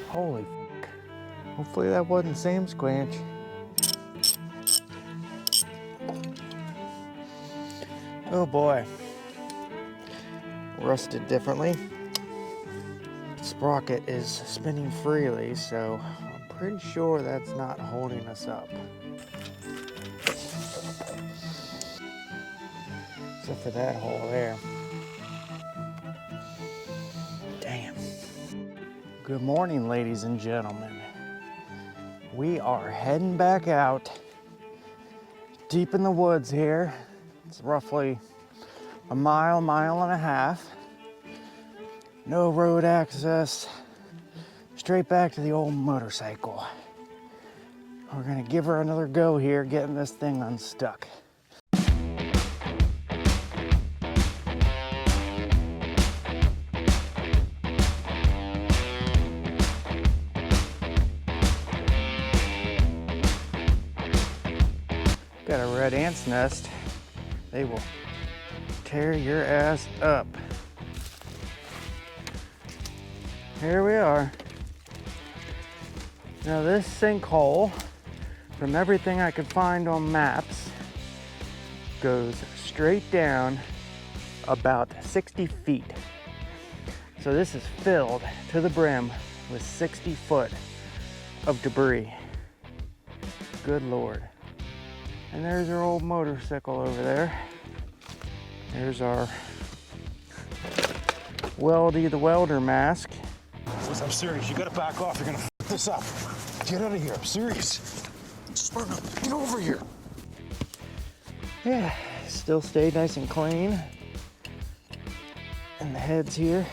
Holy f***. Hopefully that wasn't Sam Squanch. Oh boy. Rusted differently. Sprocket is spinning freely, so I'm pretty sure that's not holding us up. Except for that hole there. Damn. Good morning, ladies and gentlemen. We are heading back out deep in the woods here. It's roughly a mile and a half. No road access. Straight back to the old motorcycle. We're gonna give her another go here, getting this thing unstuck. Got a red ant's nest. They will tear your ass up. Here we are. Now this sinkhole, from everything I could find on maps, goes straight down about 60 feet. So this is filled to the brim with 60 foot of debris. Good Lord. And there's our old motorcycle over there. There's our Weldy the welder mask. I'm serious, you gotta back off, you're gonna f this up. Get out of here, I'm serious. Sparrow, get over here. Yeah, still stay nice and clean. And the heads here.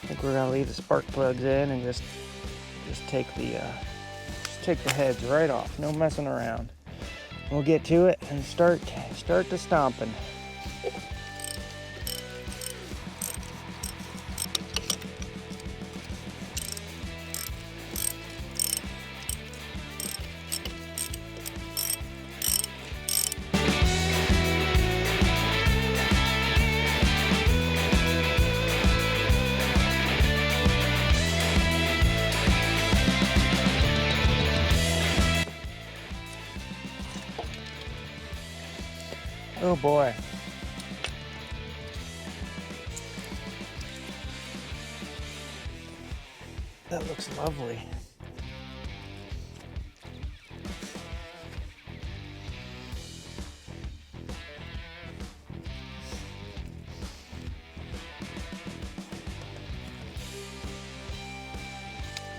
I think we're gonna leave the spark plugs in and just take the heads right off. No messing around. We'll get to it and start the stomping. Oh boy. That looks lovely.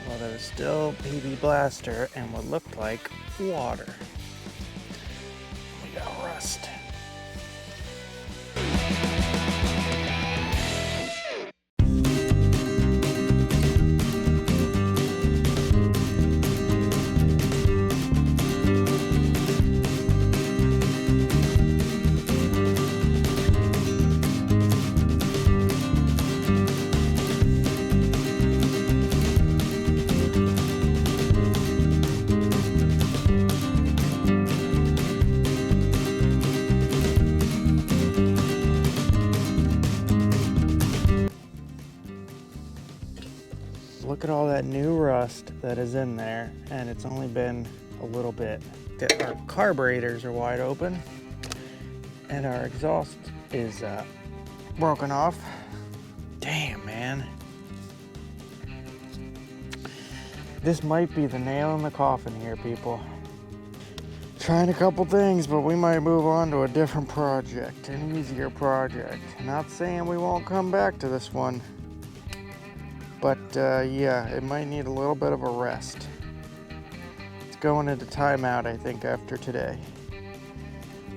Well, there's still PB Blaster and what looked like water. We got rust. Look at all that new rust that is in there, and it's only been a little bit. Our carburetors are wide open, and our exhaust is broken off. Damn, man. This might be the nail in the coffin here, people. Trying a couple things, but we might move on to a different project, an easier project. Not saying we won't come back to this one. But yeah, it might need a little bit of a rest. It's going into timeout, I think, after today.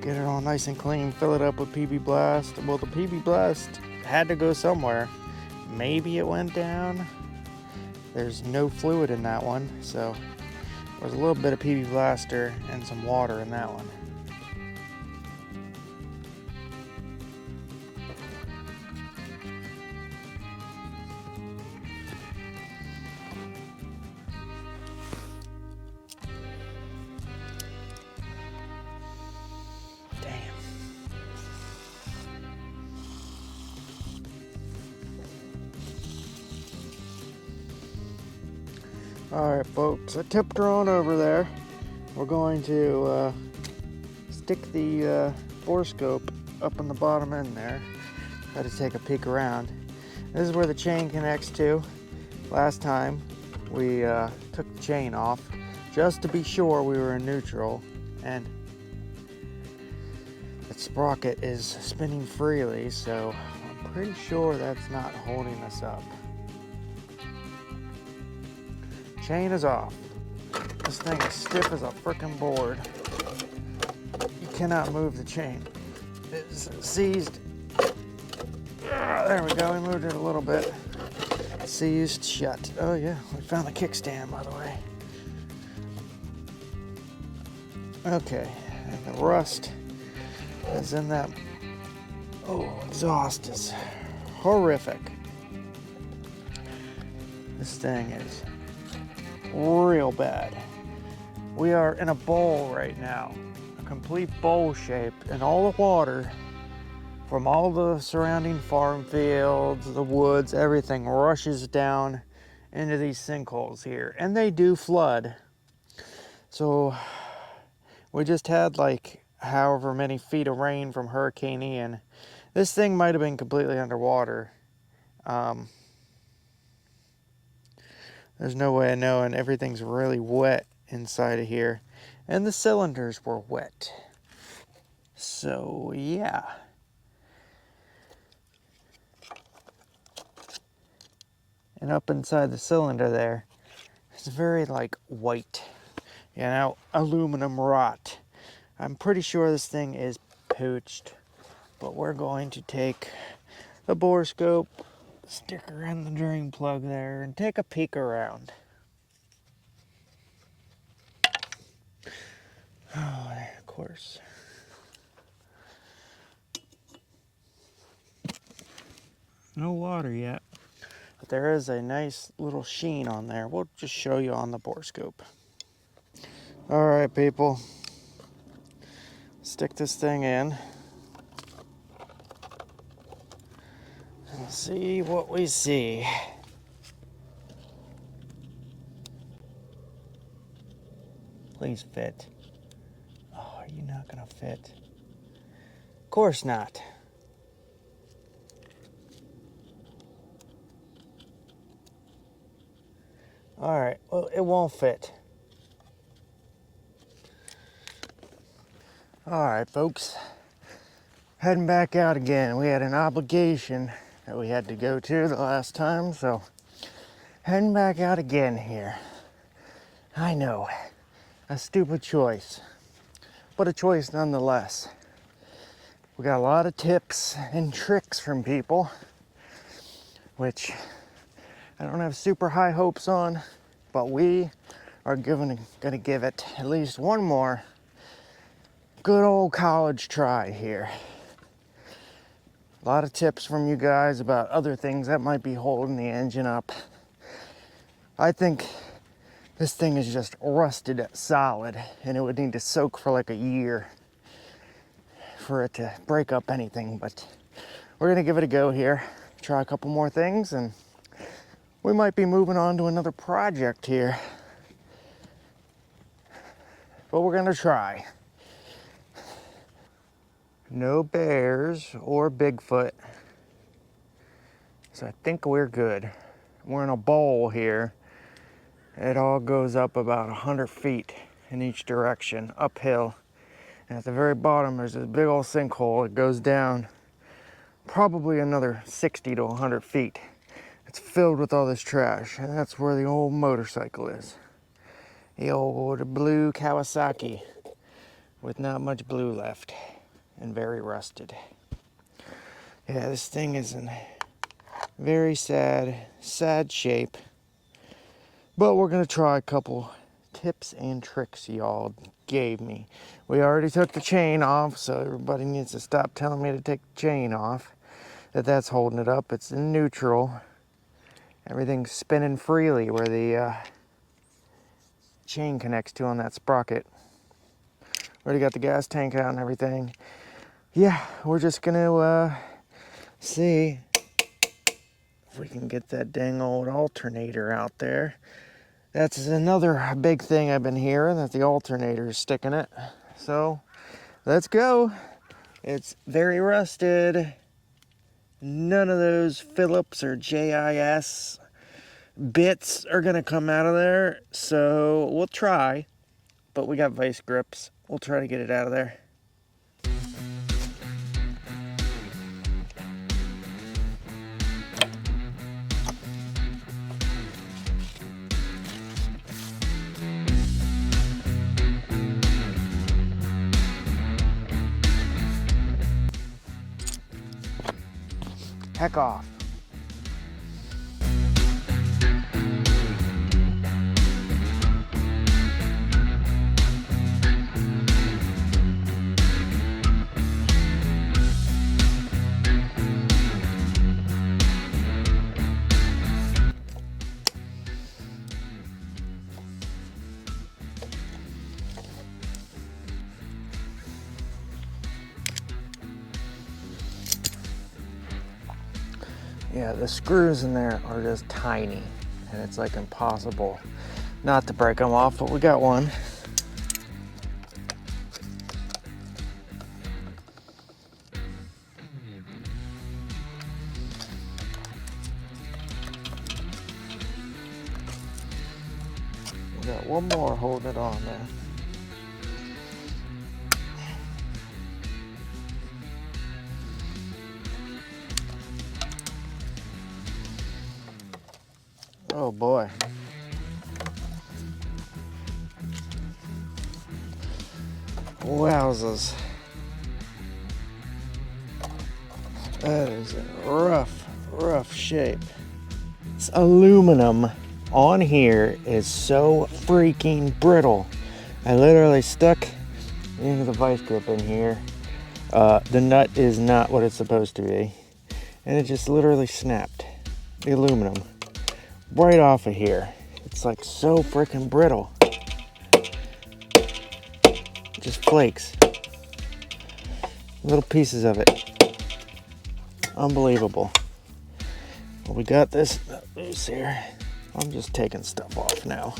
Get it all nice and clean, fill it up with PB Blast. Well, the PB Blast had to go somewhere. Maybe it went down. There's no fluid in that one, so there's a little bit of PB Blaster and some water in that one. Alright folks, I tipped her on over there. We're going to stick the borescope up in the bottom end there. Try to take a peek around. This is where the chain connects to. Last time we took the chain off just to be sure we were in neutral, and that sprocket is spinning freely, so I'm pretty sure that's not holding us up. Chain is off. This thing is stiff as a frickin' board. You cannot move the chain. It's seized. There we go, we moved it a little bit. Seized shut. Oh yeah, we found the kickstand, by the way. Okay, and the rust is in that. Oh, exhaust is horrific. This thing is real bad. We are in a bowl right now, a complete bowl shape, and all the water from all the surrounding farm fields, the woods, everything rushes down into these sinkholes here, and they do flood. So we just had like however many feet of rain from Hurricane Ian. This thing might have been completely underwater. There's no way of knowing. Everything's really wet inside of here, and the cylinders were wet. So yeah. And up inside the cylinder there, it's very like white, you know, aluminum rot. I'm pretty sure this thing is pooched, but we're going to take the borescope, stick her in the drain plug there, and take a peek around. Oh, of course. No water yet. But there is a nice little sheen on there. We'll just show you on the borescope. All right, people. Stick this thing in. And see what we see. Please fit. Oh, are you not gonna fit? Of course not. All right, well, it won't fit. All right, folks, heading back out again. We had an obligation that we had to go to the last time, so heading back out again here. I know, a stupid choice, but a choice nonetheless. We got a lot of tips and tricks from people, which I don't have super high hopes on, but we are gonna give it at least one more good old college try here. A lot of tips from you guys about other things that might be holding the engine up. I think this thing is just rusted solid, and it would need to soak for like a year for it to break up anything, but we're gonna give it a go here. Try a couple more things, and we might be moving on to another project here. But we're gonna try. No bears or Bigfoot. So I think we're good. We're in a bowl here. It all goes up about 100 feet in each direction, uphill. And at the very bottom, there's this big old sinkhole. It goes down probably another 60 to 100 feet. It's filled with all this trash, and that's where the old motorcycle is. The old blue Kawasaki with not much blue left and very rusted. Yeah, this thing is in very sad shape, but we're gonna try a couple tips and tricks y'all gave me. We already took the chain off, so everybody needs to stop telling me to take the chain off. That's holding it up. It's in neutral. Everything's spinning freely where the chain connects to on that sprocket. Already got the gas tank out and everything. Yeah, we're just gonna see if we can get that dang old alternator out there. That's another big thing I've been hearing, that the alternator is sticking it. So let's go. It's very rusted. None of those Phillips or JIS bits are gonna come out of there. So we'll try, but we got vice grips. We'll try to get it out of there. Heck off. Yeah, the screws in there are just tiny, and it's like impossible not to break them off, but we got one. We got one more holding it on there. Oh boy. Wowzers. That is in rough shape. This aluminum on here is so freaking brittle. I literally stuck into the vice grip in here. The nut is not what it's supposed to be. And it just literally snapped. The aluminum. Right off of here. It's like so freaking brittle. Just flakes. Little pieces of it. Unbelievable. Well, we got this loose here. I'm just taking stuff off now.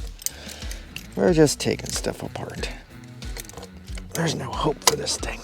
We're just taking stuff apart. There's no hope for this thing.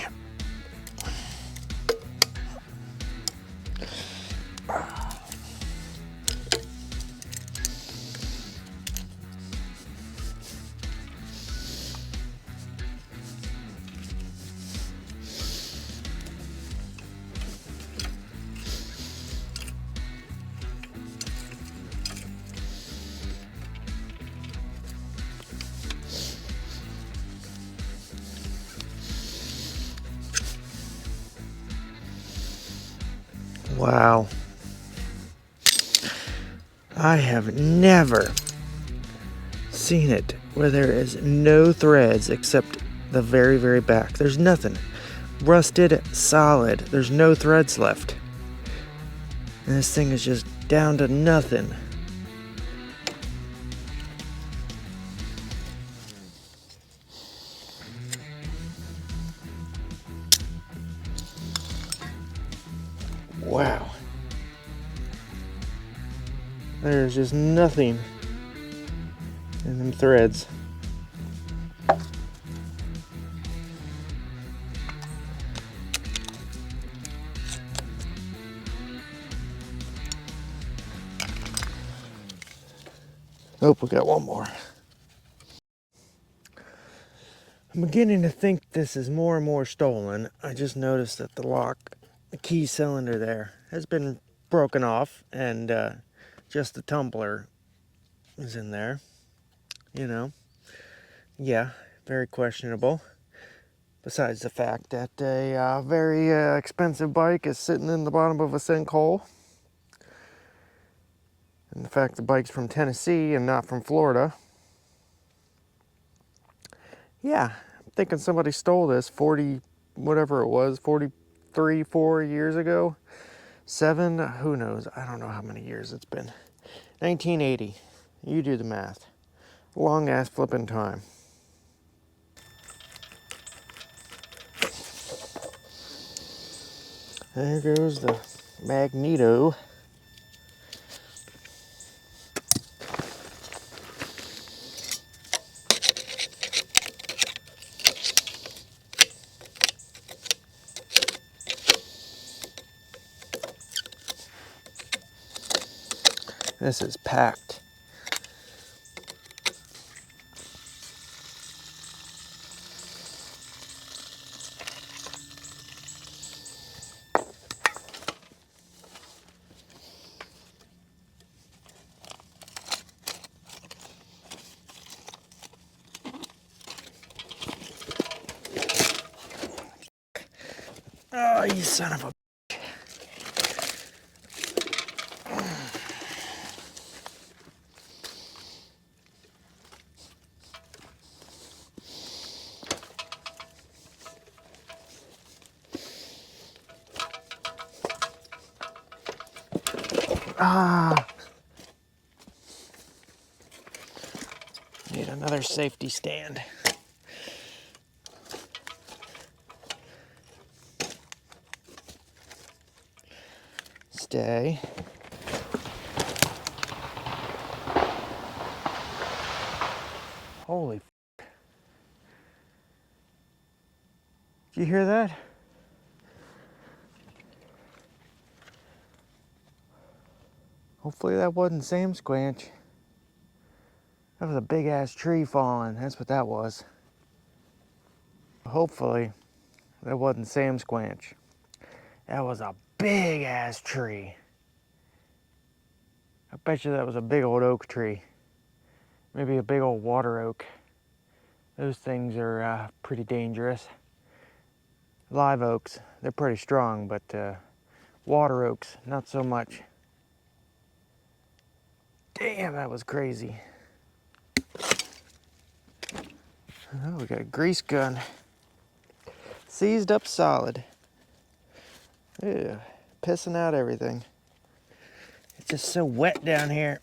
Wow. I have never seen it where there is no threads except the very, very back. There's nothing. Rusted, solid. There's no threads left. And this thing is just down to nothing. Wow. There's just nothing in them threads. Oh, we got one more. I'm beginning to think this is more and more stolen. I just noticed that the key cylinder there has been broken off, and just the tumbler is in there. You know, yeah, very questionable. Besides the fact that a very expensive bike is sitting in the bottom of a sinkhole. And the fact the bike's from Tennessee and not from Florida. Yeah, I'm thinking somebody stole this 40, whatever it was, 43, 4 years ago. 7, who knows? I don't know how many years it's been. 1980. You do the math. Long ass flipping time. There goes the magneto. This is packed. Oh, you son of a... Ah! Need another safety stand. Stay. Holy f***. Did you hear that? Hopefully that wasn't Sam Squanch. That was a big ass tree falling. That's what that was. Hopefully that wasn't Sam Squanch. That was a big ass tree. I bet you that was a big old oak tree. Maybe a big old water oak. Those things are pretty dangerous. Live oaks, they're pretty strong, but water oaks, not so much. Damn, that was crazy. Oh, we got a grease gun. Seized up solid. Ew, pissing out everything. It's just so wet down here.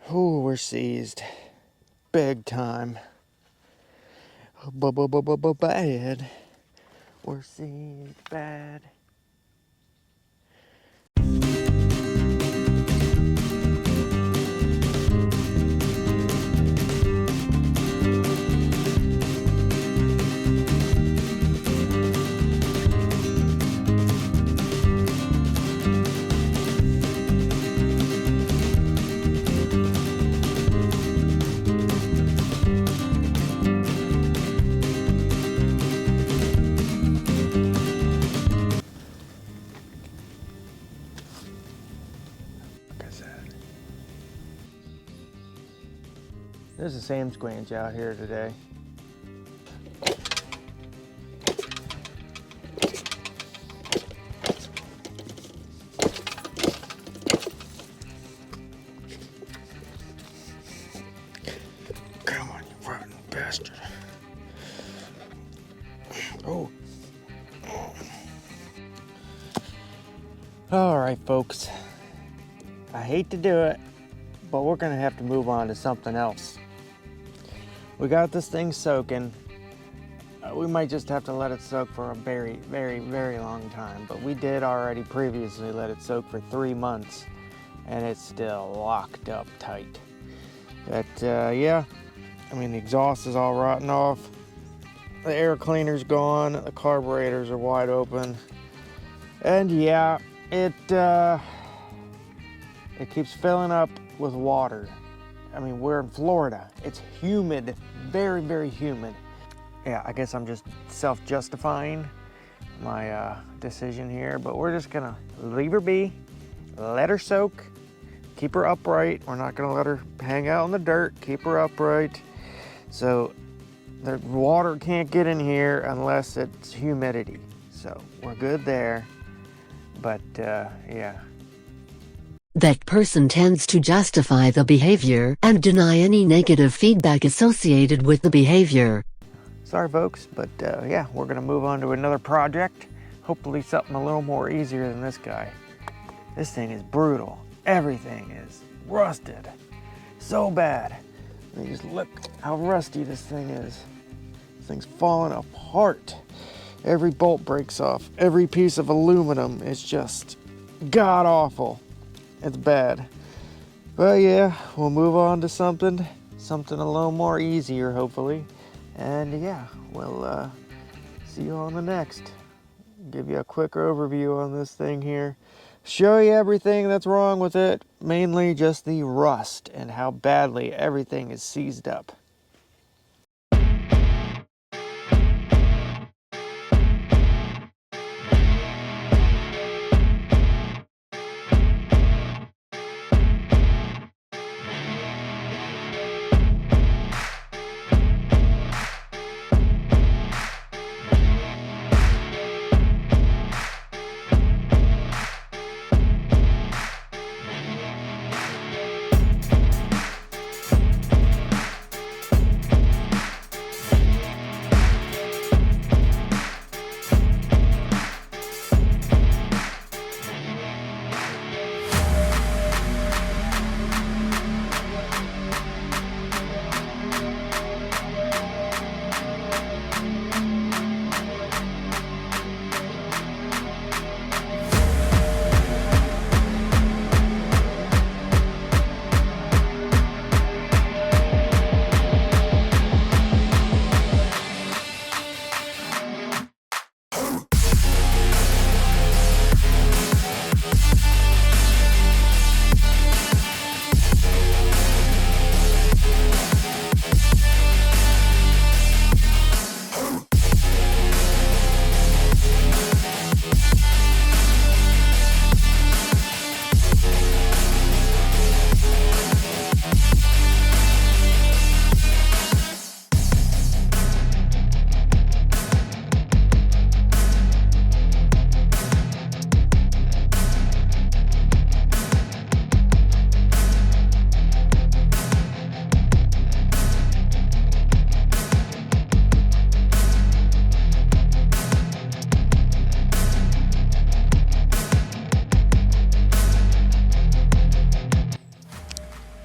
Ooh, we're seized. Big time. Bad. We're seized bad. There's a Sam Squanch out here today. Come on, you rotten bastard. Oh. All right, folks. I hate to do it, but we're gonna have to move on to something else. We got this thing soaking. We might just have to let it soak for a very, very, very long time, but we did already previously let it soak for 3 months, and it's still locked up tight. But yeah, I mean, the exhaust is all rotten off. The air cleaner's gone, the carburetors are wide open. And yeah, it keeps filling up with water. I mean, we're in Florida. It's humid, very, very humid. Yeah, I guess I'm just self-justifying my decision here, but we're just gonna leave her be, let her soak, keep her upright. We're not gonna let her hang out in the dirt, keep her upright. So the water can't get in here unless it's humidity. So we're good there, but yeah. That person tends to justify the behavior and deny any negative feedback associated with the behavior. Sorry folks, but yeah, we're gonna move on to another project. Hopefully something a little more easier than this guy. This thing is brutal. Everything is rusted. So bad. I mean, just look how rusty this thing is. thing's falling apart. Every bolt breaks off. Every piece of aluminum is just god awful. It's bad. But yeah, we'll move on to something a little more easier, hopefully. And yeah, we'll see you on the next. Give you a quick overview on this thing here. Show you everything that's wrong with it. Mainly just the rust and how badly everything is seized up.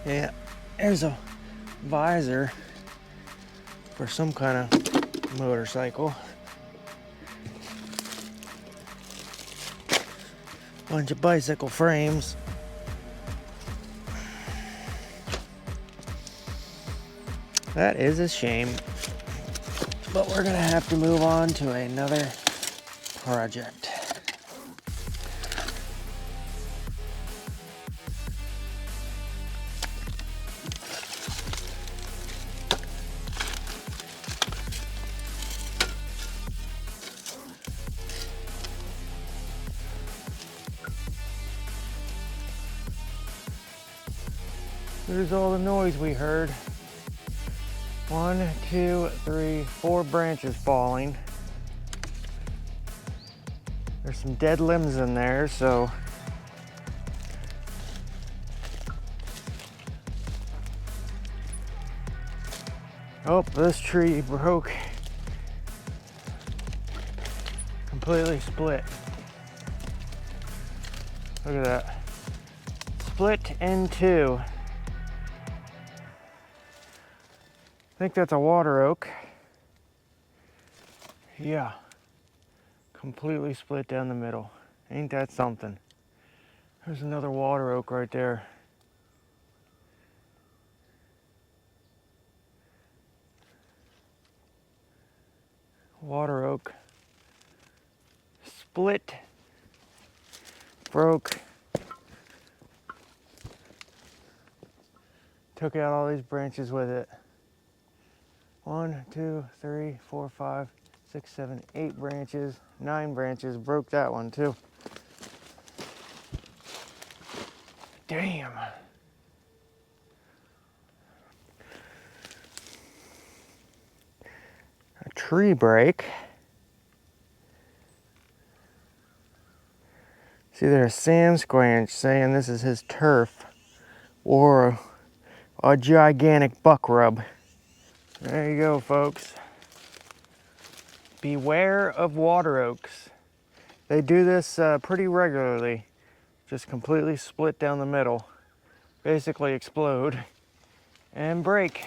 Yeah, there's a visor for some kind of motorcycle. Bunch of bicycle frames. That is a shame, but we're gonna have to move on to another project. There's all the noise we heard. 1, 2, 3, 4 branches falling. There's some dead limbs in there, so oh, this tree broke. Completely split. Look at that. Split in two. I think that's a water oak. Yeah. Completely split down the middle. Ain't that something? There's another water oak right there. Water oak. Split. Broke. Took out all these branches with it. 1, 2, 3, 4, 5, 6, 7, 8 branches, 9 branches. Broke that one too. Damn. A tree break. See, there's Sam Squanch saying this is his turf or a gigantic buck rub. There you go, folks. Beware of water oaks. They do this pretty regularly. Just completely split down the middle. Basically explode and break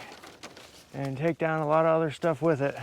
and take down a lot of other stuff with it.